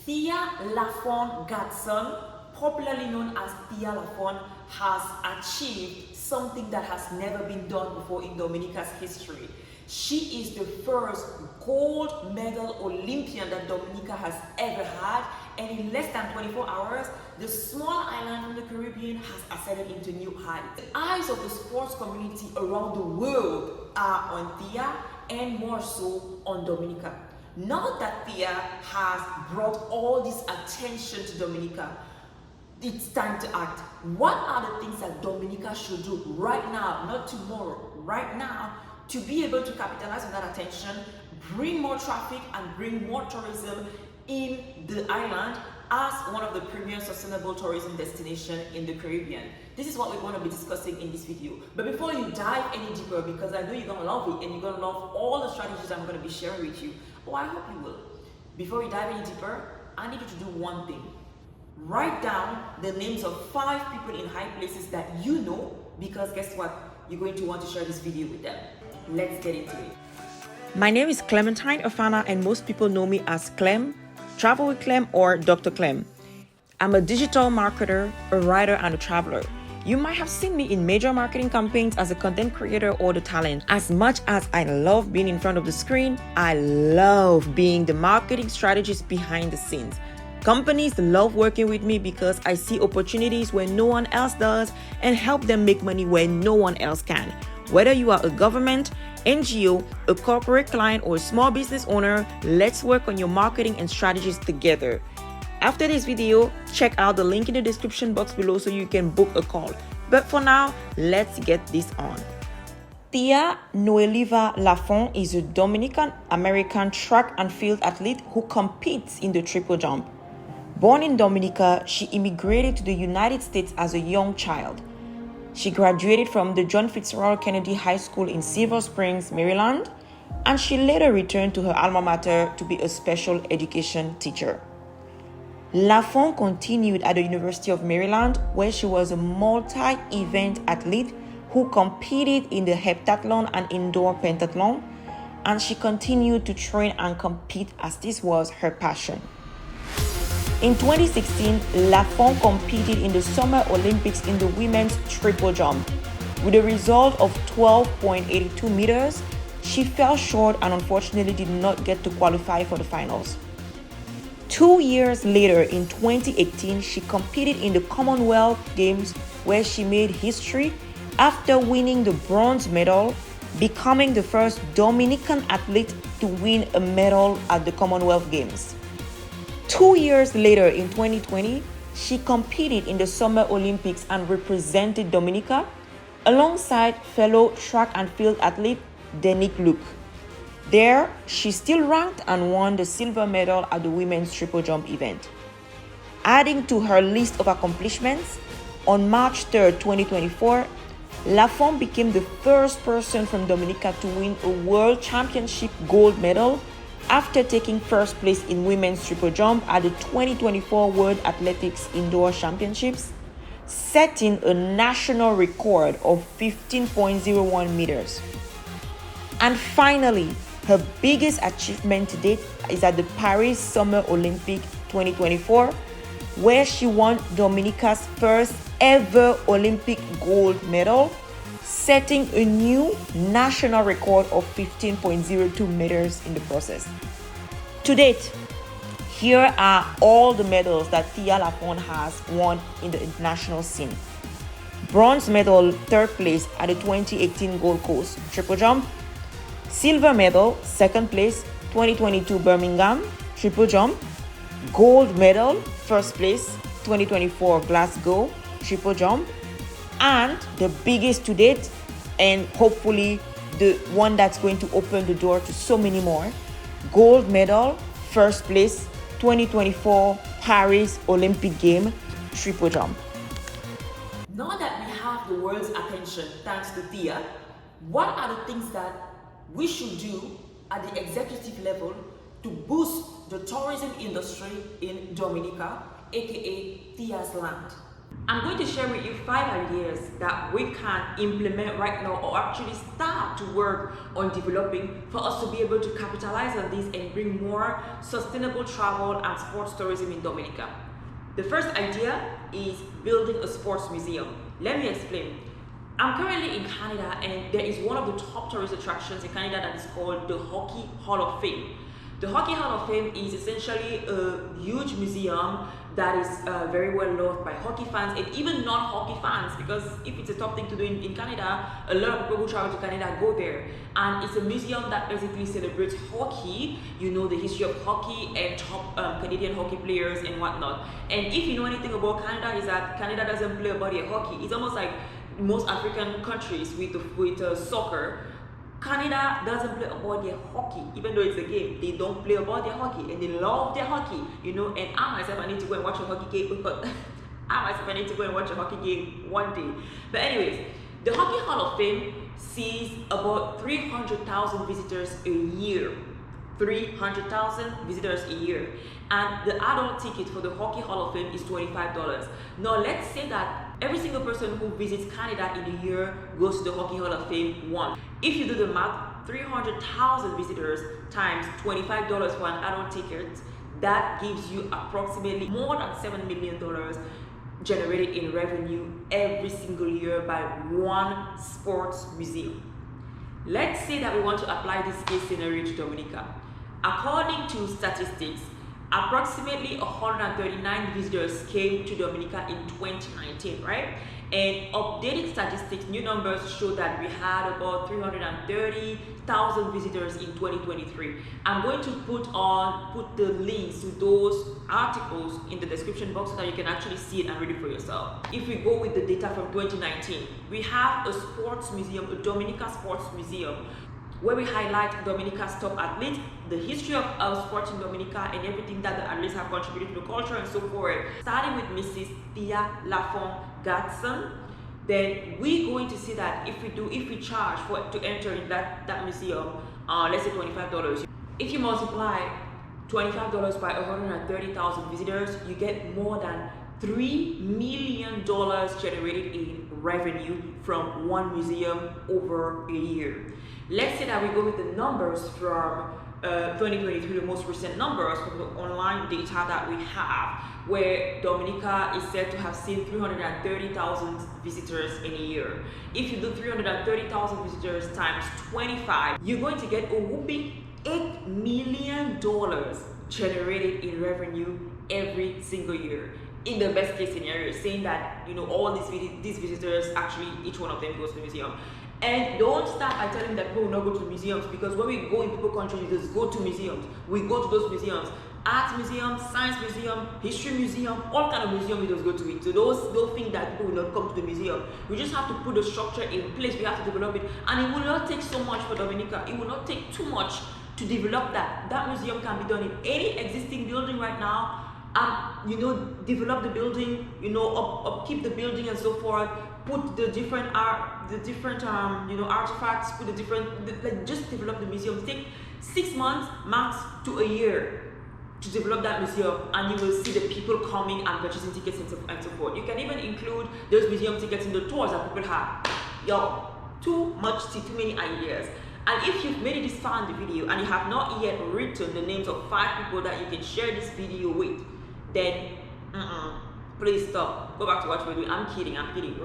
Thea Lafond Gatson, popularly known as Thea Lafond, has achieved something that has never been done before in Dominica's history. She is the first gold medal Olympian that Dominica has ever had, and in less than 24 hours, the small island from the Caribbean has ascended into new heights. The eyes of the sports community around the world are on Thea and more so on Dominica. Now that Thea has brought all this attention to Dominica, it's time to act. What are the things that Dominica should do right now, not tomorrow, right now, to be able to capitalize on that attention, bring more traffic and bring more tourism in the island as one of the premier sustainable tourism destinations in the Caribbean? This is what we're going to be discussing in this video. But before you dive any deeper, because I know you're going to love it and you're going to love all the strategies I'm going to be sharing with you, I hope you will. Before we dive any deeper, I need you to do one thing. Write down the names of 5 people in high places that you know, because guess what? You're going to want to share this video with them. Let's get into it. My name is Clementine Aana, and most people know me as Clem, Travel with Clem, or Dr. Clem. I'm a digital marketer, a writer, and a traveler. You might have seen me in major marketing campaigns as a content creator or the talent. As much as I love being in front of the screen, I love being the marketing strategist behind the scenes. Companies love working with me because I see opportunities where no one else does and help them make money where no one else can. Whether you are a government, NGO, a corporate client, or a small business owner, let's work on your marketing and strategies together. After this video, check out the link in the description box below so you can book a call. But for now, let's get this on. Thea Lafond is a Dominican-American track and field athlete who competes in the triple jump. Born in Dominica, she immigrated to the United States as a young child. She graduated from the John Fitzgerald Kennedy High School in Silver Springs, Maryland, and she later returned to her alma mater to be a special education teacher. Lafond continued at the University of Maryland, where she was a multi-event athlete who competed in the heptathlon and indoor pentathlon, and she continued to train and compete as this was her passion. In 2016, Lafond competed in the Summer Olympics in the women's triple jump. With a result of 12.82 meters, she fell short and unfortunately did not get to qualify for the finals. 2 years later, in 2018, she competed in the Commonwealth Games where she made history after winning the bronze medal, becoming the first Dominican athlete to win a medal at the Commonwealth Games. 2 years later, in 2020, she competed in the Summer Olympics and represented Dominica alongside fellow track and field athlete Denique Luke. There, she still ranked and won the silver medal at the women's triple jump event. Adding to her list of accomplishments, on March 3, 2024, Lafond became the first person from Dominica to win a World Championship gold medal after taking first place in women's triple jump at the 2024 World Athletics Indoor Championships, setting a national record of 15.01 meters. And finally, her biggest achievement to date is at the Paris Summer Olympic 2024, where she won Dominica's first ever Olympic gold medal, setting a new national record of 15.02 meters in the process. To date, here are all the medals that Thea Lafond has won in the international scene. Bronze medal, 3rd place at the 2018 Gold Coast triple jump. Silver medal, 2nd place, 2022 Birmingham triple jump. Gold medal, 1st place, 2024 Glasgow triple jump. And the biggest to date, and hopefully the one that's going to open the door to so many more, gold medal, 1st place, 2024 Paris Olympic Game triple jump. Now that we have the world's attention thanks to Thea, what are the things that we should do at the executive level to boost the tourism industry in Dominica, aka Thea's land? I'm going to share with you 5 ideas that we can implement right now or actually start to work on developing for us to be able to capitalize on this and bring more sustainable travel and sports tourism in Dominica. The first idea is building a sports museum. Let me explain. I'm currently in Canada and there is one of the top tourist attractions in Canada that is called the Hockey Hall of Fame. The Hockey Hall of Fame is essentially a huge museum that is very well loved by hockey fans and even non-hockey fans, because if it's a top thing to do in Canada, a lot of people who travel to Canada go there. And it's a museum that basically celebrates hockey, you know, the history of hockey and top Canadian hockey players and whatnot. And if you know anything about Canada, is that Canada doesn't play a body of hockey. It's almost like most African countries with soccer. Canada doesn't play about their hockey, even though it's a game. They don't play about their hockey, and they love their hockey, you know. And I myself, I need to go and watch a hockey game because I need to go and watch a hockey game one day. But anyways, the Hockey Hall of Fame sees about 300,000 visitors a year. 300,000 visitors a year, and the adult ticket for the Hockey Hall of Fame is $25. Now let's say that every single person who visits Canada in a year goes to the Hockey Hall of Fame once. If you do the math, 300,000 visitors times $25 for an adult ticket, that gives you approximately more than $7 million generated in revenue every single year by one sports museum. Let's say that we want to apply this case scenario to Dominica. According to statistics, approximately 139 visitors came to Dominica in 2019, right? And updated statistics, new numbers show that we had about 330,000 visitors in 2023. I'm going to put the links to those articles in the description box so that you can actually see it and read it for yourself. If we go with the data from 2019, we have a sports museum, a Dominica sports museum, where we highlight Dominica's top athletes, the history of sports in Dominica, and everything that the athletes have contributed to the culture and so forth. Starting with Mrs. Thea Lafond, then we're going to see that if we charge to enter in that museum, let's say $25. If you multiply $25 by 130,000 visitors, you get more than $3 million generated in revenue from one museum over a year. Let's say that we go with the numbers from 2023, the most recent numbers from the online data that we have, where Dominica is said to have seen 330,000 visitors in a year. If you do 330,000 visitors times 25, you're going to get a whooping $8 million generated in revenue every single year. In the best case scenario, saying that, you know, all these visitors, actually each one of them goes to the museum. And don't start by telling that people will not go to museums, because when we go in people countries, we just go to museums. We go to those museums. Art museum, science museum, history museum, all kind of museum, we just go to it. So those don't think that people will not come to the museum. We just have to put the structure in place. We have to develop it. And it will not take so much for Dominica. It will not take too much to develop that. That museum can be done in any existing building right now. You know, develop the building, you know, upkeep the building and so forth. Put the different you know, artifacts. Put the different, like, just develop the museum. Take 6 months max to a year to develop that museum, and you will see the people coming and purchasing tickets and so forth. You can even include those museum tickets in the tours that people have. Yo, too many ideas. And if you've made it this far in the video and you have not yet written the names of 5 people that you can share this video with, then please stop. Go back to what we're doing. I'm kidding.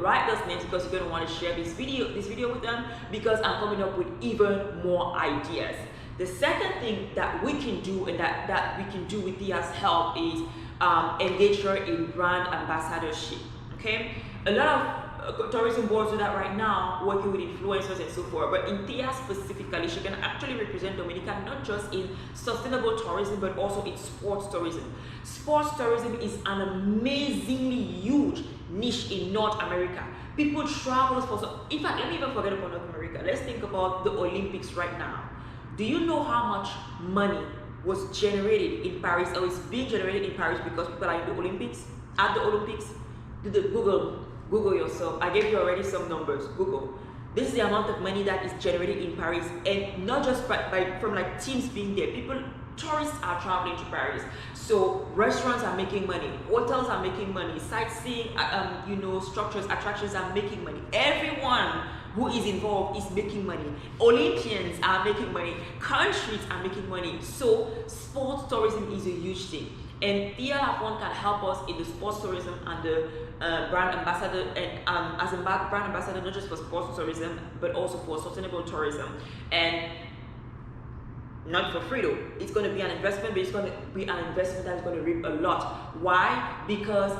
Write those names, because you're going to want to share this video with them, because I'm coming up with even more ideas. The second thing that we can do, and that we can do with Thea's help, is engage her in brand ambassadorship. Okay, a lot of tourism boards do that right now, working with influencers and so forth. But in Thea specifically, she can actually represent Dominica not just in sustainable tourism, but also in sports tourism. Sports tourism is an amazingly huge niche in North America. People travel for, in fact, let me even forget about North America. Let's think about the Olympics right now. Do you know how much money was generated in Paris, or is being generated in Paris, because people are in the Olympics, at the Olympics? Do the Google yourself. I gave you already some numbers. Google. This is the amount of money that is generated in Paris, and not just from like teams being there. People tourists are traveling to Paris. So restaurants are making money, hotels are making money, sightseeing, structures, attractions are making money. Everyone who is involved is making money. Olympians are making money. Countries are making money. So sports tourism is a huge thing. And Thea Lafond can help us in the sports tourism and the brand ambassador, and as a brand ambassador, not just for sports tourism, but also for sustainable tourism. And not for free though. It's going to be an investment, but it's going to be an investment that's going to reap a lot. Why? Because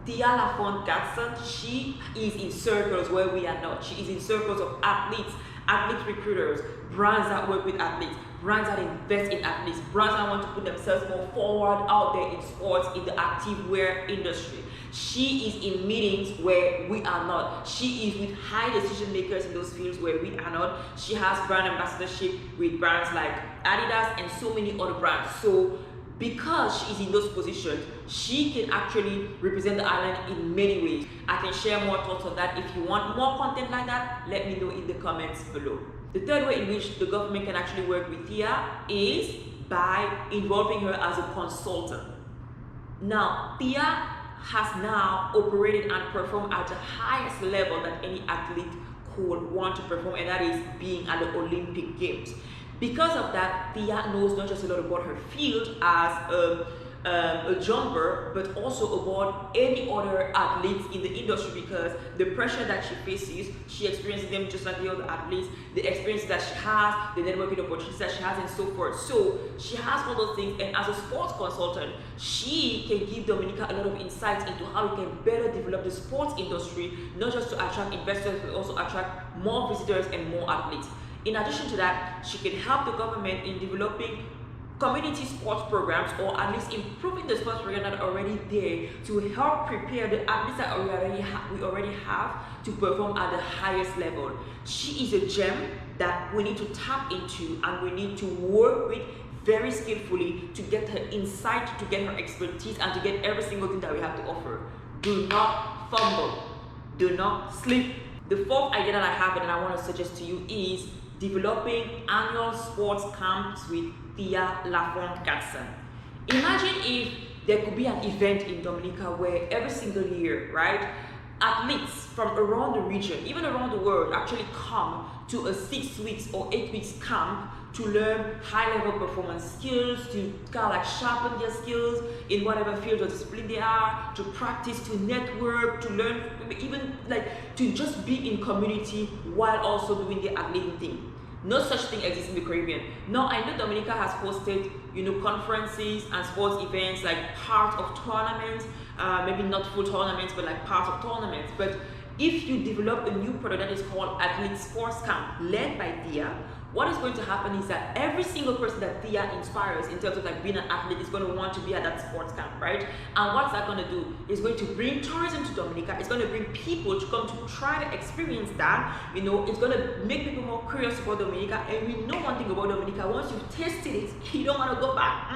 Thea Lafond Gatson, she is in circles where we are not. She is in circles of athletes, athlete recruiters, brands that work with athletes, brands that invest in athletes, brands that want to put themselves more forward out there in sports, in the active wear industry. She is in meetings where we are not. She is with high decision makers in those fields where we are not. She has brand ambassadorship with brands like Adidas and so many other brands. So because she is in those positions, she can actually represent the island in many ways. I can share more thoughts on that. If you want more content like that, let me know in the comments below. The third way in which the government can actually work with Thea is by involving her as a consultant. Now, Thea has now operated and performed at the highest level that any athlete could want to perform, and that is being at the Olympic Games. Because of that, Thea knows not just a lot about her field as a jumper, but also about any other athletes in the industry, because the pressure that she faces, she experiences them just like the other athletes, the experiences that she has, the networking opportunities that she has, and so forth. So she has all those things, and as a sports consultant, she can give Dominica a lot of insights into how we can better develop the sports industry, not just to attract investors, but also attract more visitors and more athletes. In addition to that, she can help the government in developing community sports programs, or at least improving the sports programs that are already there to help prepare the athletes that we already have to perform at the highest level. She is a gem that we need to tap into, and we need to work with very skillfully to get her insight, to get her expertise, and to get every single thing that we have to offer. Do not fumble. Do not sleep. The fourth idea that I have and I want to suggest to you is developing annual sports camps with Thea Lafond Gatson. Imagine if there could be an event in Dominica where every single year, right, athletes from around the region, even around the world, actually come to a 6 weeks or 8 weeks camp to learn high-level performance skills, to kind of like sharpen their skills in whatever field or discipline they are, to practice, to network, to learn, even like to just be in community while also doing the athletic thing. No such thing exists in the Caribbean. Now, I know Dominica has hosted, conferences and sports events like part of tournaments, maybe not full tournaments, but like part of tournaments. But if you develop a new product that is called Athlete Sports Camp, led by Thea, what is going to happen is that every single person that Thea inspires in terms of like being an athlete is going to want to be at that sports camp, right? And what's that going to do? It's going to bring tourism to Dominica. It's going to bring people to come to try to experience that. It's going to make people more curious about Dominica. And we know one thing about Dominica: once you've tasted it, you don't want to go back.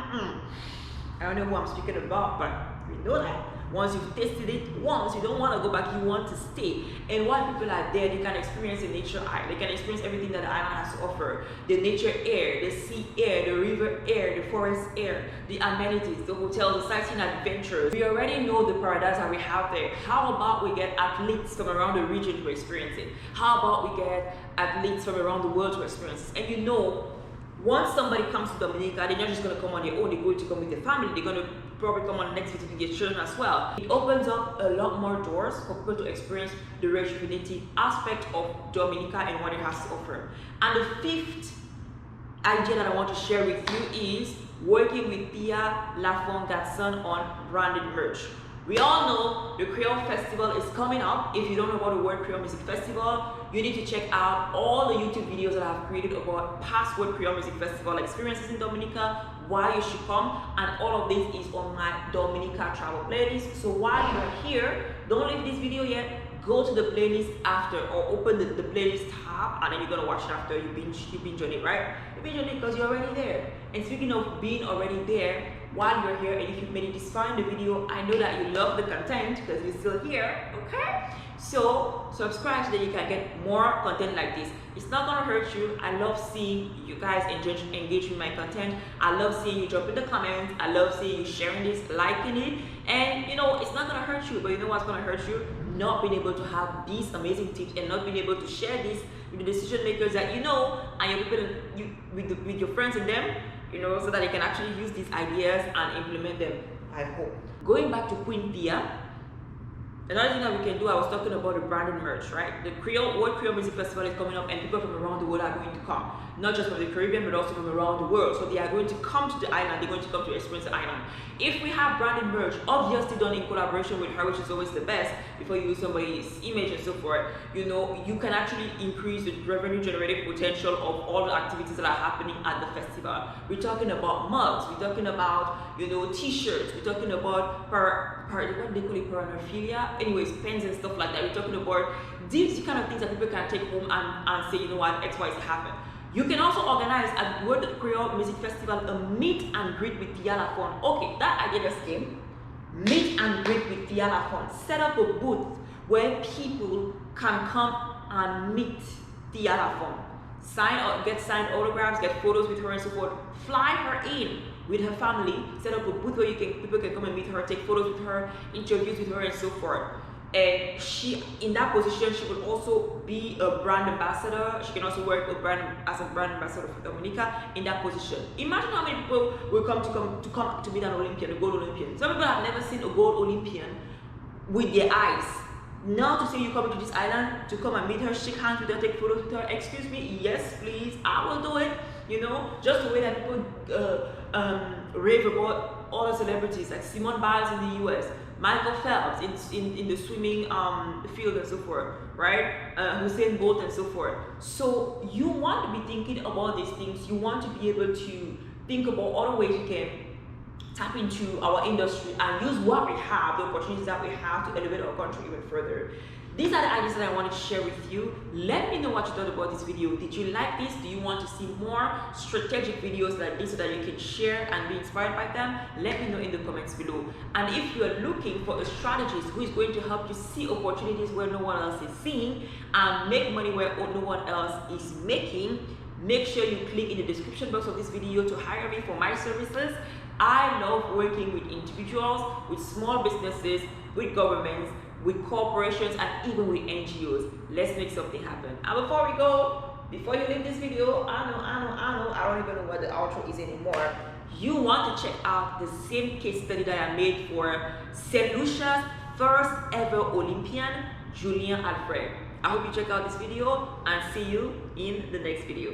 I don't know who I'm speaking about, but we know that. Once you've tasted it once, you don't want to go back, you want to stay. And while people are there, they can experience the nature eye. They can experience everything that the island has to offer. The nature air, the sea air, the river air, the forest air, the amenities, the hotels, the sightseeing adventures. We already know the paradise that we have there. How about we get athletes from around the region to experience it? How about we get athletes from around the world to experience it? And once somebody comes to Dominica, they're not just going to come on their own, they're going to come with their family, they're going to probably come on the next visit with their children as well. It opens up a lot more doors for people to experience the rejuvenative aspect of Dominica and what it has to offer. And the fifth idea that I want to share with you is working with Thea Lafond Gatson on branded merch. We all know the Creole Festival is coming up. If you don't know about the World Creole Music Festival, you need to check out all the YouTube videos that I've created about past World Creole Music Festival experiences in Dominica, why you should come, and all of this is on my Dominica travel playlist. So while you're here, don't leave this video yet. Go to the playlist after, or open the playlist tab, and then you're gonna watch it after you binge on it, right? You binge on it because you're already there. And speaking of being already there, while you're here, and if you've made it this far in the video, I know that you love the content because you're still here, okay? So subscribe so that you can get more content like this. It's not gonna hurt you. I love seeing you guys engage with my content. I love seeing you drop in the comments. I love seeing you sharing this, liking it, and you know, it's not gonna hurt you, but you know what's gonna hurt you? Not being able to have these amazing tips and not being able to share this with the decision makers that you know, and your people, with your friends and them, you know, so that they can actually use these ideas and implement them, I hope. Going back to Queen Thea, another thing that we can do, I was talking about the branded merch, right? The World Creole Music Festival is coming up, and people from around the world are going to come. Not just from the Caribbean, but also from around the world. So they are going to come to the island, they're going to come to experience the island. If we have branded merch, obviously done in collaboration with her, which is always the best, before you use somebody's image and so forth, you know, you can actually increase the revenue generating potential of all the activities that are happening at the festival. We're talking about mugs, we're talking about, you know, t-shirts, we're talking about what they call it, paraphernalia, anyways, pens and stuff like that. We're talking about these kind of things that people can take home and say, you know what, X, Y, Z happened. You can also organize at World Creole Music Festival a meet and greet with Thea Lafond. Okay, that idea just came. Meet and greet with Thea Lafond. Set up a booth where people can come and meet Thea Lafond. Get signed autographs, get photos with her and so forth. Fly her in with her family. Set up a booth where people can come and meet her, take photos with her, interviews with her and so forth. And she, in that position, she will also be a brand ambassador. She can also work as a brand ambassador for Dominica in that position. Imagine how many people will come to meet an Olympian, a gold Olympian. Some people have never seen a gold Olympian with their eyes. Now to say you come to this island to come and meet her, shake hands with her, take photos with her. Excuse me, yes, please, I will do it. You know, just the way that people rave about other celebrities like Simone Biles in the US, Michael Phelps in the swimming field and so forth, right? Usain Bolt and so forth. So you want to be thinking about these things. You want to be able to think about other ways you can tap into our industry and use what we have, the opportunities that we have to elevate our country even further. These are the ideas that I want to share with you. Let me know what you thought about this video. Did you like this? Do you want to see more strategic videos like this so that you can share and be inspired by them? Let me know in the comments below. And if you are looking for a strategist who is going to help you see opportunities where no one else is seeing and make money where no one else is making, make sure you click in the description box of this video to hire me for my services. I love working with individuals, with small businesses, with governments, with corporations, and even with NGOs. Let's make something happen. And before we go, before you leave this video, I don't even know what the outro is anymore. You want to check out the same case study that I made for St. Lucia's first ever Olympian, Julien Alfred. I hope you check out this video and see you in the next video.